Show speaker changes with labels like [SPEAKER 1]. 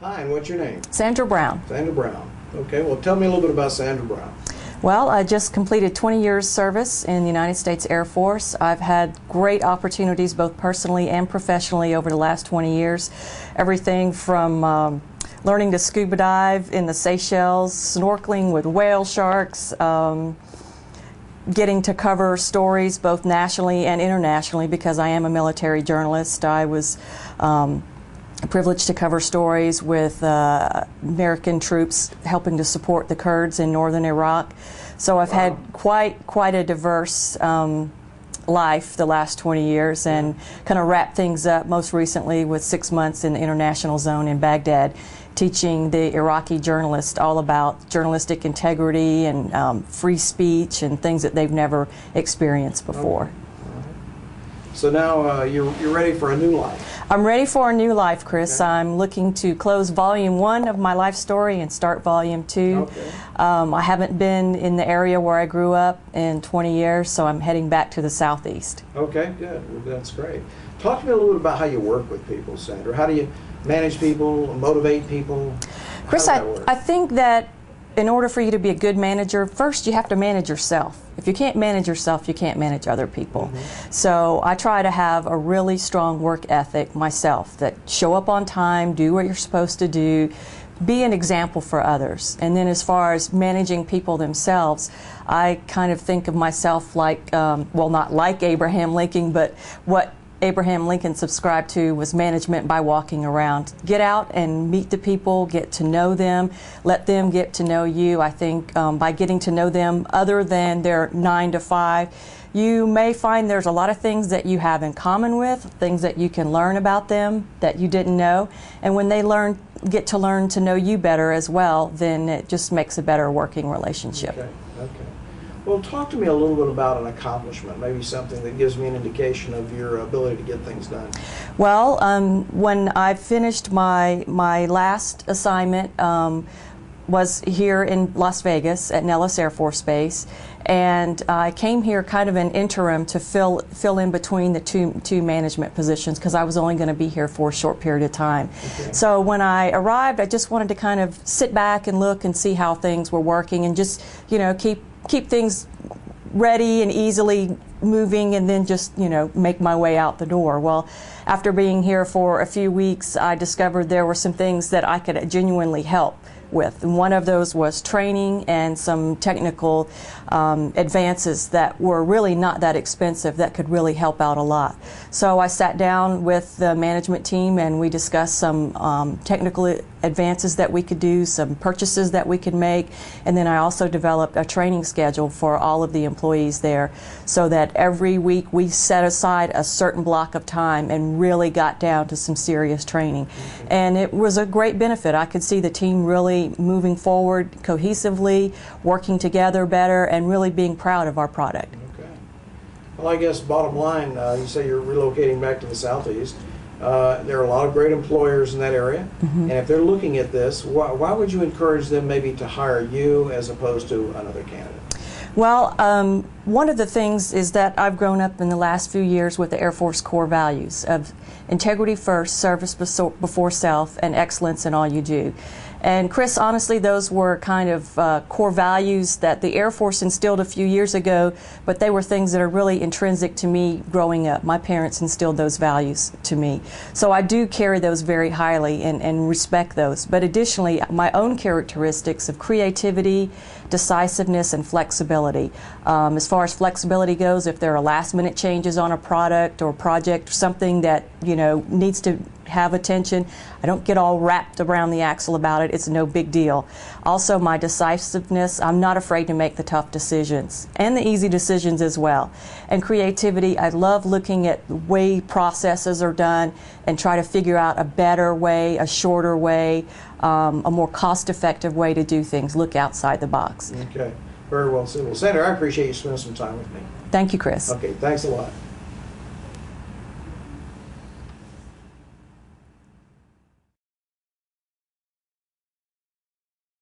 [SPEAKER 1] Hi, and what's your name?
[SPEAKER 2] Sandra Brown.
[SPEAKER 1] Sandra Brown. Okay, well tell me a little bit about Sandra Brown.
[SPEAKER 2] Well, I just completed 20 years service in the United States Air Force. I've had great opportunities both personally and professionally over the last 20 years. Everything from learning to scuba dive in the Seychelles, snorkeling with whale sharks, getting to cover stories both nationally and internationally because I am a military journalist. I was privileged to cover stories with American troops helping to support the Kurds in northern Iraq. So I've had quite a diverse life the last 20 years, and kind of wrapped things up most recently with 6 months in the international zone in Baghdad, teaching the Iraqi journalists all about journalistic integrity and free speech and things that they've never experienced before.
[SPEAKER 1] So now you're ready for a new life.
[SPEAKER 2] I'm ready for a new life, Chris. Okay. I'm looking to close volume 1 of my life story and start volume 2. Okay. I haven't been in the area where I grew up in 20 years, so I'm heading back to the southeast. Okay, good.
[SPEAKER 1] Well, that's great. Talk to me a little bit about how you work with people, Sandra. How do you manage people, motivate people?
[SPEAKER 2] Chris, I think that in order for you to be a good manager, first you have to manage yourself. If you can't manage yourself, you can't manage other people. So I try to have a really strong work ethic myself, that show up on time, do what you're supposed to do, be an example for others. And then as far as managing people themselves, I kind of think of myself like, well, not like Abraham Lincoln, but what Abraham Lincoln subscribed to was management by walking around. Get out and meet the people, get to know them, let them get to know you. I think by getting to know them other than their 9 to 5, you may find there's a lot of things that you have in common with, things that you can learn about them that you didn't know. And when they get to learn to know you better as well, then it just makes a better working relationship.
[SPEAKER 1] Okay. Well, talk to me a little bit about an accomplishment, maybe something that gives me an indication of your ability to get things done.
[SPEAKER 2] Well, when I finished my last assignment was here in Las Vegas at Nellis Air Force Base, and I came here kind of an interim to fill in between the two management positions because I was only going to be here for a short period of time. Okay. So when I arrived, I just wanted to kind of sit back and look and see how things were working, and just keep things ready and easily moving, and then just make my way out the door. Well, after being here for a few weeks, I discovered there were some things that I could genuinely help with. And one of those was training and some technical advances that were really not that expensive that could really help out a lot. So I sat down with the management team and we discussed some technical advances that we could do, some purchases that we could make, and then I also developed a training schedule for all of the employees there so that every week we set aside a certain block of time and really got down to some serious training. And it was a great benefit. I could see the team really moving forward cohesively, working together better, and really being proud of our product.
[SPEAKER 1] Okay. Well, I guess bottom line, you say you're relocating back to the southeast. There are a lot of great employers in that area, and if they're looking at this, why would you encourage them maybe to hire you as opposed to another candidate?
[SPEAKER 2] Well, one of the things is that I've grown up in the last few years with the Air Force core values of integrity first, service before self, and excellence in all you do. And Chris, honestly, those were kind of core values that the Air Force instilled a few years ago, but they were things that are really intrinsic to me growing up. My parents instilled those values to me. So I do carry those very highly and respect those. But additionally, my own characteristics of creativity, decisiveness, and flexibility. As far as flexibility goes, if there are last-minute changes on a product or project, or something that needs to have attention, I don't get all wrapped around the axle about it. It's no big deal. Also, my decisiveness, I'm not afraid to make the tough decisions and the easy decisions as well. And creativity, I love looking at the way processes are done and try to figure out a better way, a shorter way, a more cost-effective way to do things. Look outside the box.
[SPEAKER 1] Okay, very well said. Well, Sandra, I appreciate you spending some time with me.
[SPEAKER 2] Thank you, Chris.
[SPEAKER 1] Okay, thanks a lot.